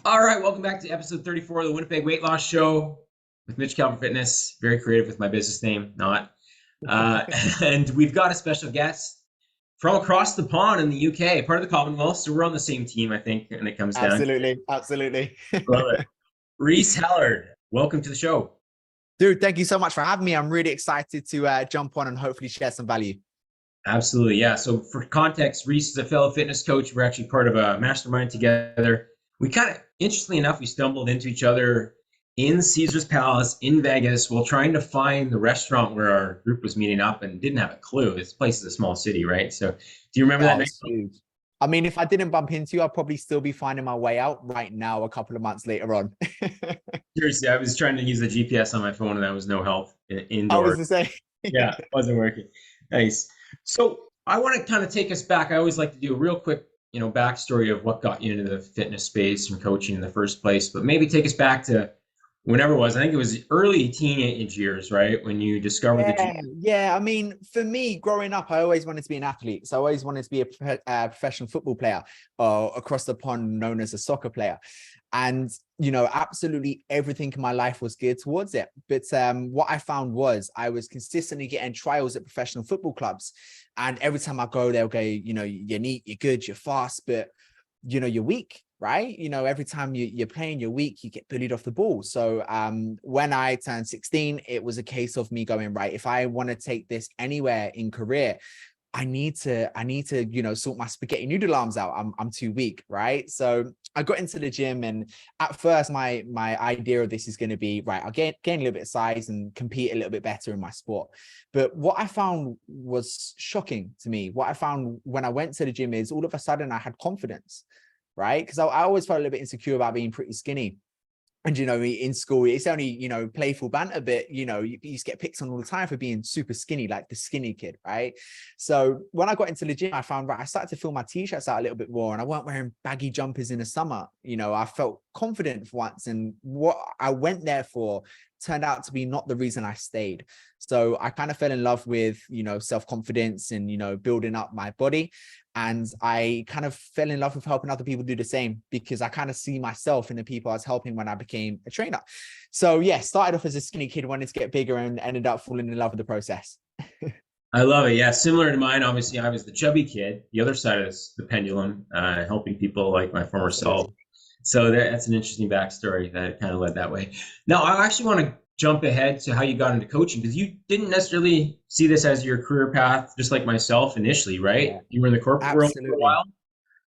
All right, welcome back to episode 34 of the Winnipeg Weight Loss Show with Mitch Calvin Fitness. Very creative with my business name, not. Uh, and we've got a special guest from across the pond in the UK, part of the Commonwealth. So we're on the same team, I think, when it comes down. Absolutely. Love it. Reece Hallard, welcome to the show. Dude, thank you so much for having me. I'm really excited to jump on and hopefully share some value. Absolutely, yeah. So for context, Reece is a fellow fitness coach. We're actually part of a mastermind together. We kind of, interestingly enough, we stumbled into each other in Caesar's Palace in Vegas while trying to find the restaurant where our group was meeting up and didn't have a clue. This place is a small city, right? So do you remember that Oh, night? it's huge. I mean, if I didn't bump into you, I'd probably still be finding my way out right now, a couple of months later on. Seriously, I was trying to use the GPS on my phone and that was no help I was indoors. to say. Yeah, it wasn't working. Nice. So I want to kind of take us back. I always like to do a real quick, backstory of what got you into the fitness space and coaching in the first place. But maybe take us back to whenever it was. I think it was early teenage years, right? When you discovered the gym. Yeah. I mean, for me, growing up, I always wanted to be an athlete. So I always wanted to be a professional football player, or across the pond known as a soccer player. And, absolutely everything in my life was geared towards it. But what I found was I was consistently getting trials at professional football clubs. And every time I go, they'll go, you're neat, you're good, you're fast, but, you're weak. Right. Every time you're playing, you're weak, you get bullied off the ball. So when I turned 16, it was a case of me going, right, if I want to take this anywhere in career, I need to, sort my spaghetti noodle arms out. I'm too weak. Right. So I got into the gym, and at first my idea of this is going to be, right, I'll gain a little bit of size and compete a little bit better in my sport. But what I found was shocking to me. What I found when I went to the gym is all of a sudden I had confidence. Right. Because I always felt a little bit insecure about being pretty skinny. And, in school, it's only, playful banter, but, you just get picked on all the time for being super skinny, like the skinny kid. Right. So when I got into the gym, I found, right, I started to fill my t-shirts out a little bit more, and I weren't wearing baggy jumpers in the summer. I felt confident for once. And what I went there for turned out to be not the reason I stayed. So I kind of fell in love with, self-confidence and, building up my body. And I kind of fell in love with helping other people do the same, because I kind of see myself in the people I was helping when I became a trainer. So yeah, started off as a skinny kid, wanted to get bigger, and ended up falling in love with the process. I love it. Yeah, similar to mine. Obviously, I was the chubby kid, the other side of the pendulum, helping people like my former self. Absolutely. So that's an interesting backstory that kind of led that way. Now, I actually want to jump ahead to how you got into coaching, because you didn't necessarily see this as your career path, just like myself initially, right? Yeah, You were in the corporate world for a absolutely. while.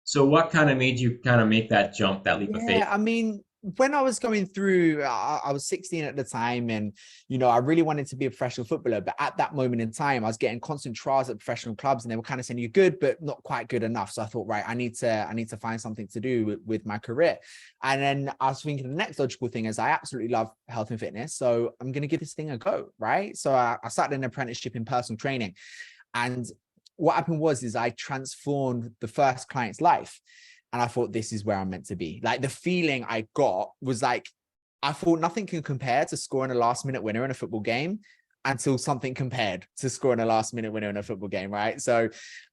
So what kind of made you kind of make that jump, that leap of faith? Yeah, I mean, when I was going through, I was 16 at the time, and I really wanted to be a professional footballer. But at that moment in time, I was getting constant trials at professional clubs, and they were kind of saying you're good, but not quite good enough. So I thought, right, I need to find something to do with my career. And then I was thinking the next logical thing is I absolutely love health and fitness, so I'm going to give this thing a go, right? So I started an apprenticeship in personal training, and what happened was I transformed the first client's life. And I thought, this is where I'm meant to be. Like, the feeling I got was like, I thought nothing can compare to scoring a last minute winner in a football game, until something compared to scoring a last minute winner in a football game. Right. So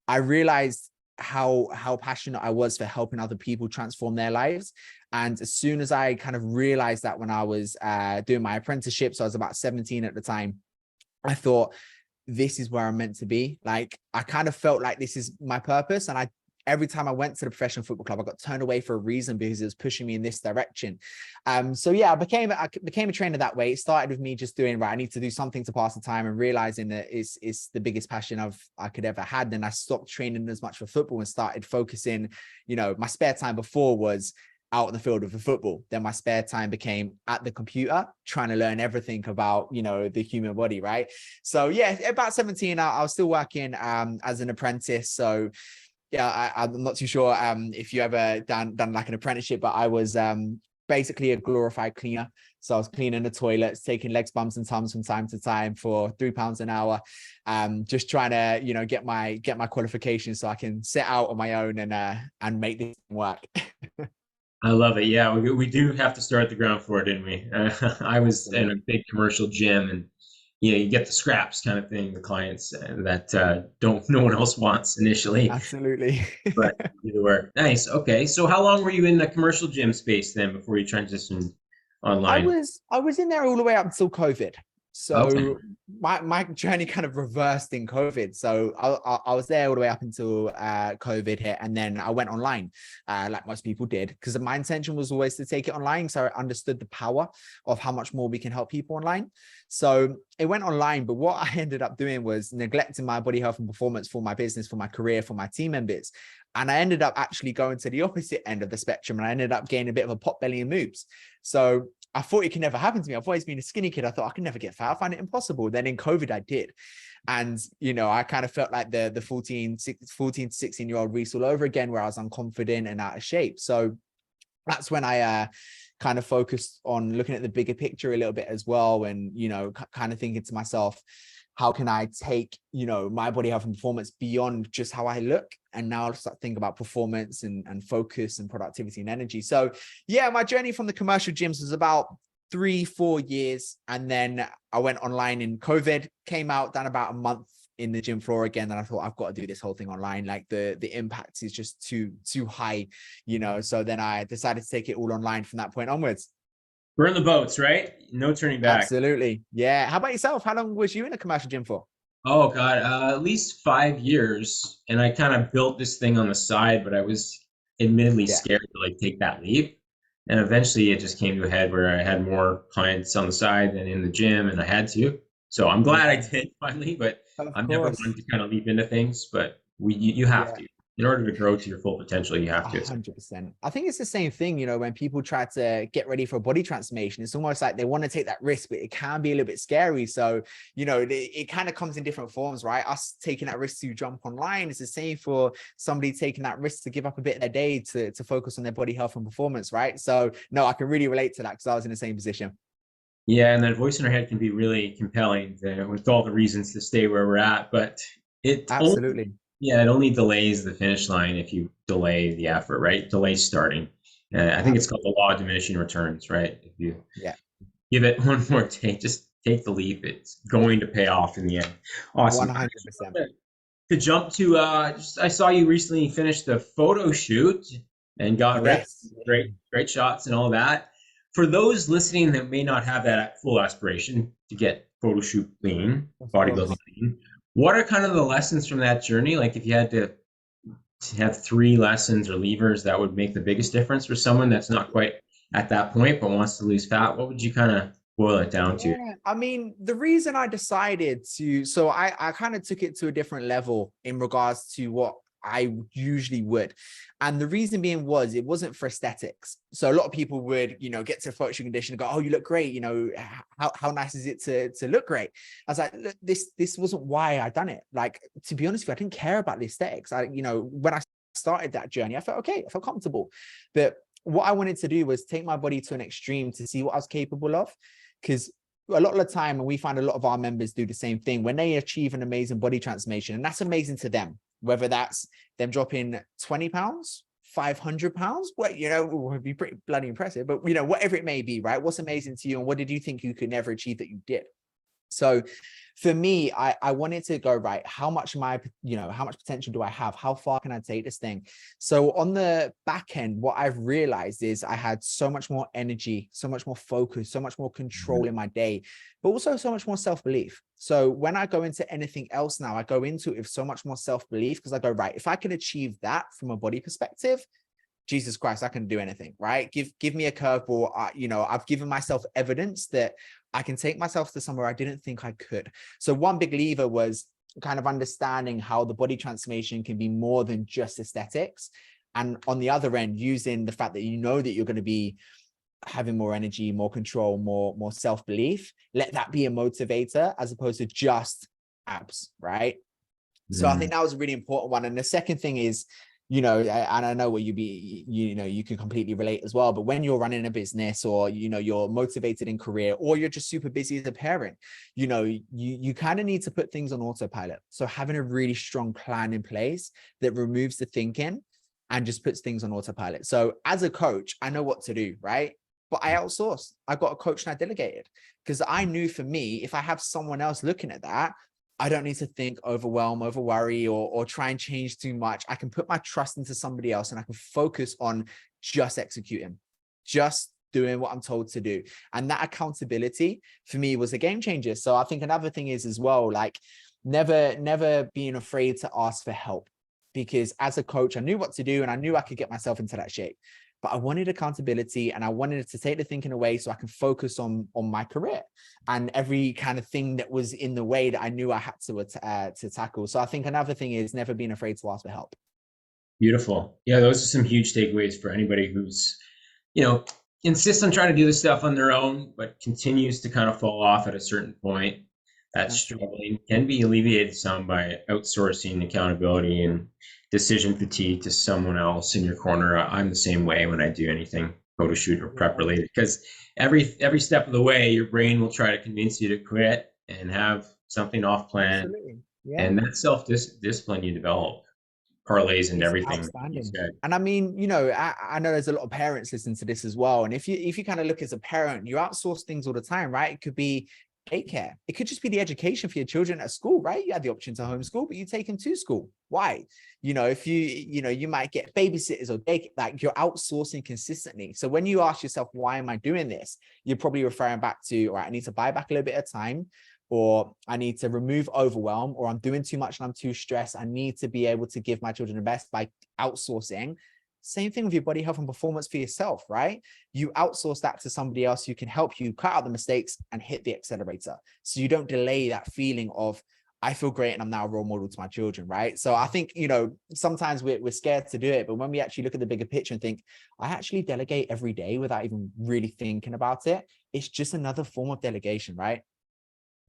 I realized how passionate I was for helping other people transform their lives. And as soon as I kind of realized that, when I was doing my apprenticeship, so I was about 17 at the time, I thought, this is where I'm meant to be. Like, I kind of felt like this is my purpose. And every time I went to the professional football club, I got turned away for a reason, because it was pushing me in this direction. So yeah, I became a trainer that way. It started with me just doing, right, I need to do something to pass the time, and realizing that it's the biggest passion I could ever had. Then I stopped training as much for football and started focusing, my spare time before was out in the field with the football. Then my spare time became at the computer, trying to learn everything about, the human body. Right. So yeah, about 17, I was still working as an apprentice. So yeah, I'm not too sure if you ever done like an apprenticeship, but I was basically a glorified cleaner. So I was cleaning the toilets, taking legs, bums and tums from time to time for £3 an hour, just trying to, get my qualifications so I can sit out on my own and make this work. I love it. Yeah, we do have to start at the ground floor, didn't we? I was in a Absolutely. big commercial gym, and you get the scraps kind of thing, the clients that don't no one else wants initially, Absolutely. but you were nice. Okay, so how long were you in the commercial gym space then before you transitioned online? I was in there all the way up until COVID. Okay. So my journey kind of reversed in COVID. So I was there all the way up until COVID hit, and then I went online, like most people did, because my intention was always to take it online. So I understood the power of how much more we can help people online. So it went online, but what I ended up doing was neglecting my body health and performance for my business, for my career, for my team members. And I ended up actually going to the opposite end of the spectrum, and I ended up gaining a bit of a pot belly and moves. So I thought it could never happen to me. I've always been a skinny kid. I thought I could never get fat. I find it impossible. Then in COVID, I did. And, I kind of felt like the 14 to 16-year-old Reece all over again, where I was unconfident and out of shape. So that's when I kind of focused on looking at the bigger picture a little bit as well. And, kind of thinking to myself, how can I take, my body health and performance beyond just how I look? And now I'll start thinking about performance and focus and productivity and energy. So yeah, my journey from the commercial gyms was about 3-4 years. And then I went online in COVID, came out, done about a month in the gym floor again. And I thought, I've got to do this whole thing online. Like the impact is just too high, So then I decided to take it all online from that point onwards. Burn the boats, right? No turning back. Absolutely. Yeah. How about yourself? How long was you in a commercial gym for? Oh God, at least 5 years, and I kind of built this thing on the side, but I was admittedly Yeah. scared to like take that leap. And eventually, it just came to a head where I had more clients on the side than in the gym, and I had to. So I'm glad I Yeah. did finally, but Of I'm never course. one to kind of leap into things. But you have Yeah. to, in order to grow to your full potential, you have to. 100%. I think it's the same thing, when people try to get ready for a body transformation, it's almost like they want to take that risk, but it can be a little bit scary. So, it kind of comes in different forms, right? Us taking that risk to jump online is the same for somebody taking that risk to give up a bit of their day to focus on their body health and performance, right? So, no, I can really relate to that because I was in the same position. Yeah, and that voice in our head can be really compelling with all the reasons to stay where we're at, but it only Absolutely. yeah, it only delays the finish line if you delay the effort, right? Delay starting. I think it's called the Absolutely. law of diminishing returns, right? If you Yeah. give it one more take, just take the leap. It's going to pay off in the end. Awesome. I actually 100%. wanted to jump to I saw you recently finish the photo shoot and got ready. Yes. Great shots and all that. For those listening that may not have that full aspiration to get photo shoot lean, Of bodybuilding course. lean, what are kind of the lessons from that journey? Like if you had to have 3 lessons or levers that would make the biggest difference for someone that's not quite at that point but wants to lose fat, what would you kind of boil it down to? Yeah, I mean, the reason I decided to, so I kind of took it to a different level in regards to what I usually would. And the reason being was it wasn't for aesthetics. So a lot of people would, get to a photo shoot condition and go, oh, you look great. How nice is it to look great? I was like, look, this wasn't why I done it. Like, to be honest with you, I didn't care about the aesthetics. When I started that journey, I felt okay. I felt comfortable. But what I wanted to do was take my body to an extreme to see what I was capable of. Because a lot of the time, and we find a lot of our members do the same thing, when they achieve an amazing body transformation, and that's amazing to them, whether that's them dropping 20 pounds, 500 pounds, would be pretty bloody impressive, but whatever it may be, right? What's amazing to you, and what did you think you could never achieve that you did? So for me, I wanted to go, right, how much potential do I have? How far can I take this thing? So on the back end, what I've realized is I had so much more energy, so much more focus, so much more control in my day, but also so much more self-belief. So when I go into anything else now, I go into it with so much more self-belief because I go, right, if I can achieve that from a body perspective, Jesus Christ, I can do anything, right? Give me a curveball. I've given myself evidence that I can take myself to somewhere I didn't think I could. So one big lever was kind of understanding how the body transformation can be more than just aesthetics. And on the other end, using the fact that that you're going to be having more energy, more control, more self-belief, let that be a motivator as opposed to just abs, right? So I think that was a really important one. And the second thing is, and I know what you can completely relate as well, but when you're running a business or, you're motivated in career or you're just super busy as a parent, you kind of need to put things on autopilot. So having a really strong plan in place that removes the thinking and just puts things on autopilot. So as a coach, I know what to do, right? but I outsourced. I got a coach and I delegated because I knew for me, if I have someone else looking at that, I don't need to think, overwhelm, over worry, or try and change too much. I can put my trust into somebody else and I can focus on just executing, just doing what I'm told to do. And that accountability for me was a game changer. So I think another thing is as well, like never being afraid to ask for help, because as a coach, I knew what to do and I knew I could get myself into that shape. But I wanted accountability and I wanted to take the thinking away so I can focus on my career and every kind of thing that was in the way that I knew I had to tackle. So I think another thing is never being afraid to ask for help. Beautiful. Yeah, those are some huge takeaways for anybody who's, insists on trying to do this stuff on their own, but continues to kind of fall off at a certain point. That struggling can be alleviated some by outsourcing accountability and decision fatigue to someone else in your corner. I'm the same way when I do anything photo shoot or prep related, because every step of the way, your brain will try to convince you to quit and have something off plan. And that self-discipline you develop parlays into everything. Outstanding. And I mean, I know there's a lot of parents listening to this as well. And if you kind of look as a parent, you outsource things all the time, right? It could be daycare. It could just be the education for your children at school, right? You had the option to homeschool, but you take them to school. Why? If you might get babysitters or daycare, like you're outsourcing consistently. So when you ask yourself, why am I doing this? You're probably referring back to, all right, I need to buy back a little bit of time, or I need to remove overwhelm, or I'm doing too much and I'm too stressed. I need to be able to give my children the best by outsourcing. Same thing with your body health and performance for yourself, right? You outsource that to somebody else who can help you cut out the mistakes and hit the accelerator. So you don't delay that feeling of, I feel great and I'm now a role model to my children, right? So I think, sometimes we're scared to do it, but when we actually look at the bigger picture and think, I actually delegate every day without even really thinking about it, it's just another form of delegation, right?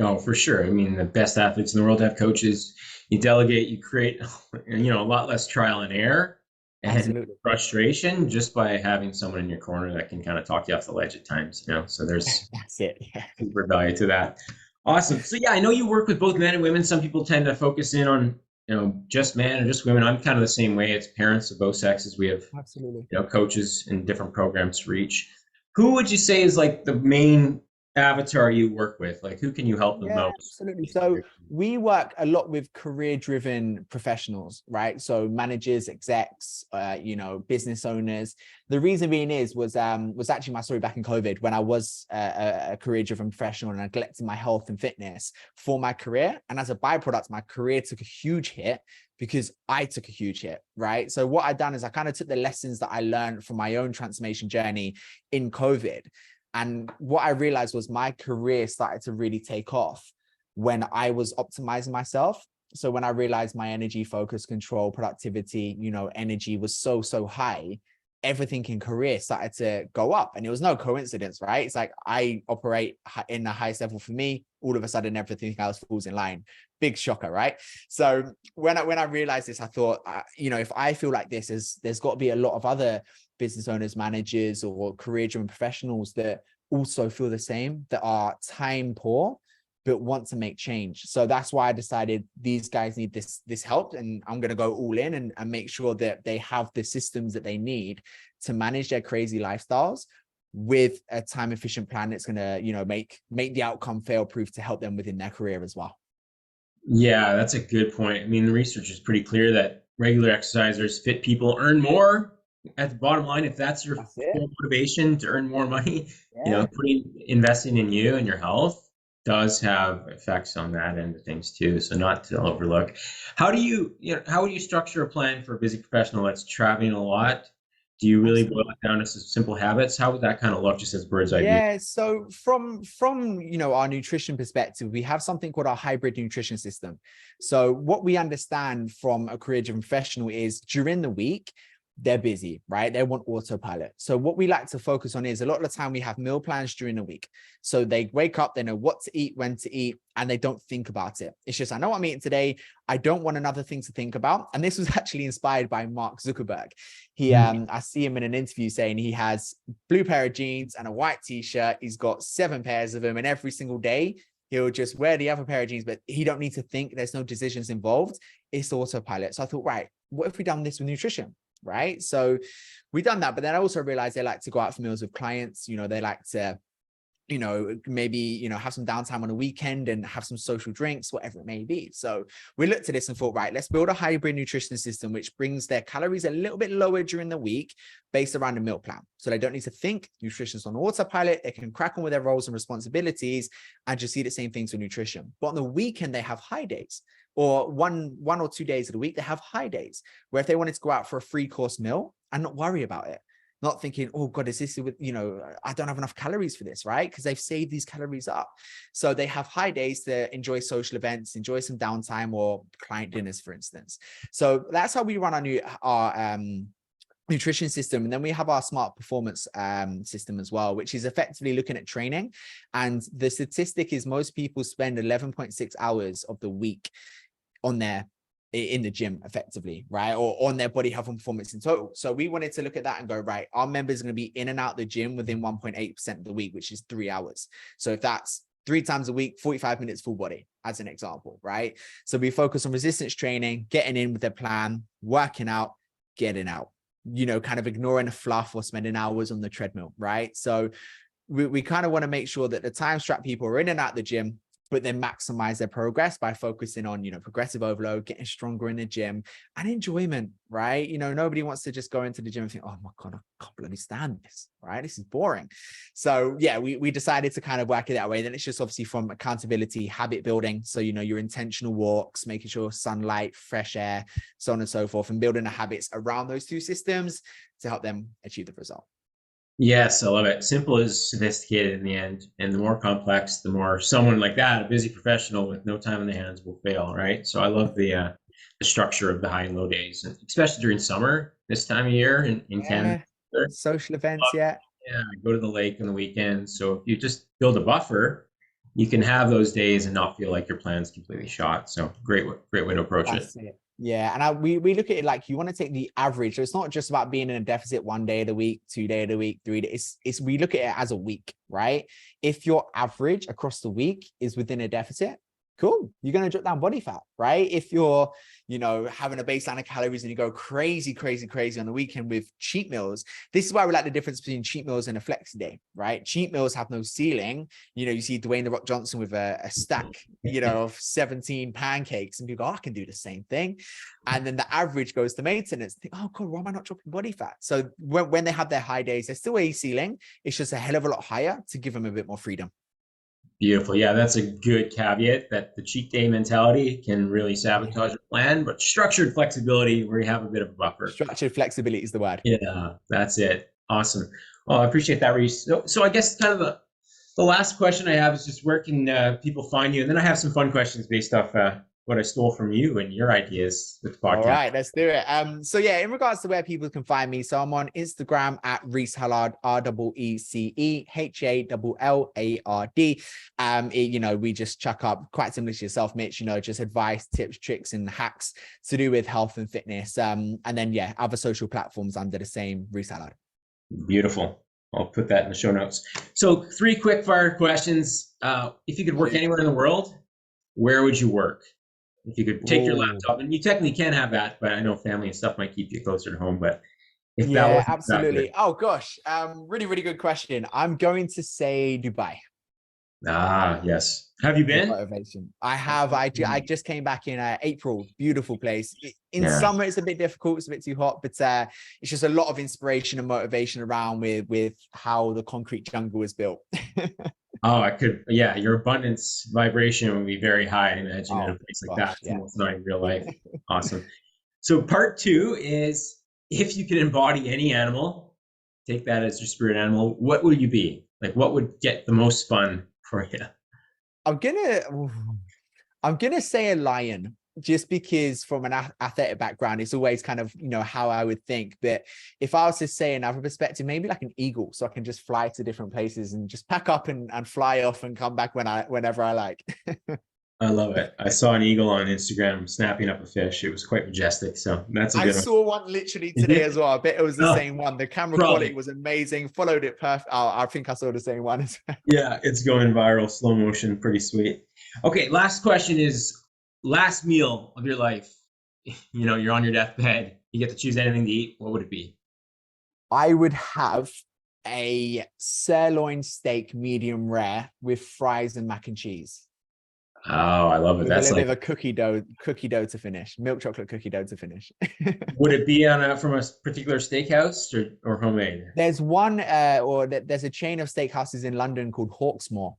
No, for sure. I mean, the best athletes in the world have coaches. You delegate, you create, a lot less trial and error and frustration just by having someone in your corner that can kind of talk you off the ledge at times, So there's that's it. Yeah. Super value to that. Awesome. So yeah, I know you work with both men and women. Some people tend to focus in on, just men or just women. I'm kind of the same way. It's parents of both sexes. We have, coaches in different programs to reach. Who would you say is like the main avatar you work with? Like, who can you help the most? Absolutely. So we work a lot with career-driven professionals, right? So managers, execs, business owners. The reason being was actually my story back in COVID, when I was a career-driven professional and neglecting my health and fitness for my career. And as a byproduct, my career took a huge hit because I took a huge hit, right? So what I've done is I kind of took the lessons that I learned from my own transformation journey in COVID. And what I realized was my career started to really take off when I was optimizing myself. So when I realized my energy, focus, control, productivity, energy was so high, everything in career started to go up. And it was no coincidence, right? It's like I operate in the highest level for me. All of a sudden, everything else falls in line. Big shocker, right? So when I realized this, I thought, if I feel like this, there's got to be a lot of other business owners, managers, or career-driven professionals that also feel the same, that are time poor, but want to make change. So that's why I decided these guys need this help, and I'm going to go all in and make sure that they have the systems that they need to manage their crazy lifestyles with a time efficient plan that's going to, make the outcome fail proof to help them within their career as well. Yeah, that's a good point. I mean, the research is pretty clear that regular exercisers, fit people earn more. At the bottom line, if that's your full motivation to earn more money, investing in you and your health does have effects on that end of things too. So not to overlook. How would you structure a plan for a busy professional that's traveling a lot? Do you really boil it down to some simple habits? How would that kind of look, just as bird's eye view? Yeah, so from our nutrition perspective, we have something called our hybrid nutrition system. So what we understand from a career-driven professional is during the week, they're busy, right? They want autopilot. So what we like to focus on is a lot of the time we have meal plans during the week. So they wake up, they know what to eat, when to eat, and they don't think about it. It's just, I know what I'm eating today. I don't want another thing to think about. And this was actually inspired by Mark Zuckerberg. I see him in an interview saying he has blue pair of jeans and a white t-shirt. He's got 7 pairs of them, and every single day he'll just wear the other pair of jeans, but he don't need to think. There's no decisions involved. It's autopilot. So I thought, right, what if we done this with nutrition? right? So we done that, but then I also realized they like to go out for meals with clients. They like to, maybe, have some downtime on a weekend and have some social drinks, whatever it may be. So we looked at this and thought, right, let's build a hybrid nutrition system, which brings their calories a little bit lower during the week based around a meal plan. So they don't need to think, nutrition's on autopilot. They can crack on with their roles and responsibilities and just see the same things with nutrition. But on the weekend, they have high days, or one or 2 days of the week, they have high days where if they wanted to go out for a 3-course meal and not worry about it, not thinking, oh God, is this, I don't have enough calories for this, right? Because they've saved these calories up. So they have high days to enjoy social events, enjoy some downtime or client dinners, for instance. So that's how we run our nutrition system. And then we have our smart performance system as well, which is effectively looking at training. And the statistic is most people spend 11.6 hours of the week in the gym effectively, right? Or on their body health and performance in total. So we wanted to look at that and go, right, our members are going to be in and out the gym within 1.8% of the week, which is 3 hours. So if that's 3 times a week, 45 minutes full body, as an example, right? So we focus on resistance training, getting in with their plan, working out, getting out, kind of ignoring the fluff or spending hours on the treadmill, right? So we kind of want to make sure that the time strap people are in and out the gym, but then maximize their progress by focusing on, progressive overload, getting stronger in the gym and enjoyment, right? Nobody wants to just go into the gym and think, oh my God, I can't bloody stand this, right? This is boring. So yeah, we decided to kind of work it that way. Then it's just obviously from accountability, habit building. So, your intentional walks, making sure sunlight, fresh air, so on and so forth, and building the habits around those 2 systems to help them achieve the result. Yes, I love it. Simple is sophisticated in the end. And the more complex, the more someone like that, a busy professional with no time on their hands, will fail, right? So I love the structure of the high and low days, and especially during summer, this time of year in Canada. Social events, yeah. Yeah, go to the lake on the weekend. So if you just build a buffer, you can have those days and not feel like your plan's completely shot. So great way to approach That's it. Yeah. And we look at it like you want to take the average. So it's not just about being in a deficit 1 day of the week, 2 days of the week, 3 days. We look at it as a week, right? If your average across the week is within a deficit, cool, you're going to drop down body fat, right? If you're, having a baseline of calories and you go crazy on the weekend with cheat meals, this is why we like the difference between cheat meals and a flexi day, right? Cheat meals have no ceiling. You see Dwayne "The Rock" Johnson with a stack, of 17 pancakes and people go, oh, I can do the same thing. And then the average goes to maintenance. Think, oh God, why am I not dropping body fat? So when they have their high days, there's still a ceiling. It's just a hell of a lot higher to give them a bit more freedom. Beautiful. Yeah, that's a good caveat, that the cheat day mentality can really sabotage your plan, but structured flexibility where you have a bit of a buffer. Structured flexibility is the word. Yeah, that's it. Awesome. Well, I appreciate that, Reece. So I guess kind of the last question I have is just where can people find you? And then I have some fun questions based off what I stole from you and your ideas with the podcast. All right, let's do it. So yeah, in regards to where people can find me, so I'm on Instagram at Reece Hallard, REECEHALLARD. We just chuck up, quite similar to yourself, Mitch, just advice, tips, tricks, and hacks to do with health and fitness. And then yeah, other social platforms under the same Reece Hallard. Beautiful. I'll put that in the show notes. So 3 quick fire questions. If you could work anywhere in the world, where would you work? If you could take your laptop, and you technically can have that, but I know family and stuff might keep you closer to home. But if that was absolutely. Oh gosh, really, really good question. I'm going to say Dubai. Ah, yes. Have you been? Motivation. I have. I just came back in April. Beautiful place. In summer, it's a bit difficult. It's a bit too hot, but it's just a lot of inspiration and motivation around with how the concrete jungle is built. Oh, I could. Yeah, your abundance vibration would be very high. I imagine in a place like that. Yeah. It's not in real life. Awesome. So part 2 is, if you could embody any animal, take that as your spirit animal, what would you be? Like, what would get the most fun for you? I'm gonna say a lion, just because from an athletic background, it's always kind of, how I would think. But if I was to say another perspective, maybe like an eagle, so I can just fly to different places and just pack up and fly off and come back whenever I like. I love it. I saw an eagle on Instagram snapping up a fish. It was quite majestic. So that's a good one. I saw one literally today as well. I bet it was the same one. The camera quality was amazing. Followed it perfect. Oh, I think I saw the same one as well. Yeah, it's going viral, slow motion, pretty sweet. Okay, last question is, last meal of your life. You're on your deathbed. you get to choose anything to eat, what would it be? I would have a sirloin steak, medium rare, with fries and mac and cheese, Oh, I love it. with a That's little bit like, of a cookie dough to finish, milk chocolate cookie dough to finish. would it be on a from a particular steakhouse or homemade? There's one, there's a chain of steakhouses in London called Hawksmoor.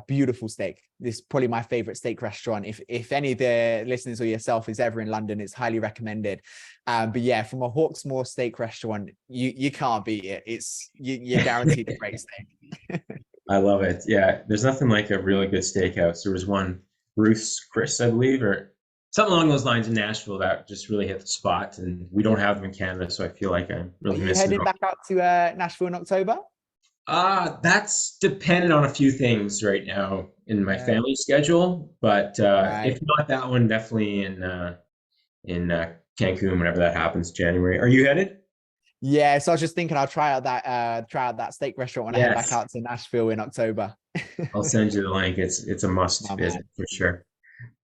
Beautiful steak. This is probably my favorite steak restaurant. If any of the listeners or yourself is ever in London, it's highly recommended. But yeah, from a Hawksmoor steak restaurant, you can't beat it. You're guaranteed a great steak. I love it. Yeah, there's nothing like a really good steakhouse. There was one, Ruth's Chris, I believe, or something along those lines in Nashville that just really hit the spot. And we don't have them in Canada, so I feel like I'm Are really you missing heading out. back out to Nashville in October? That's dependent on a few things right now in my Yeah. family schedule, but if Right. not that one, definitely in Cancun whenever that happens, January. Are you headed? Yeah, so I was just thinking I'll try out that steak restaurant when I head back Yes, out to Nashville in October. I'll send you the link. It's a must My visit man. for sure.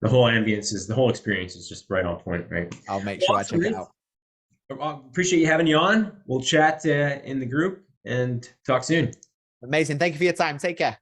The whole experience is just right on point, right? I'll make Well, sure I awesome, check it Reece. out. Appreciate you having you on. We'll chat in the group and talk soon. Amazing. Thank you for your time. Take care.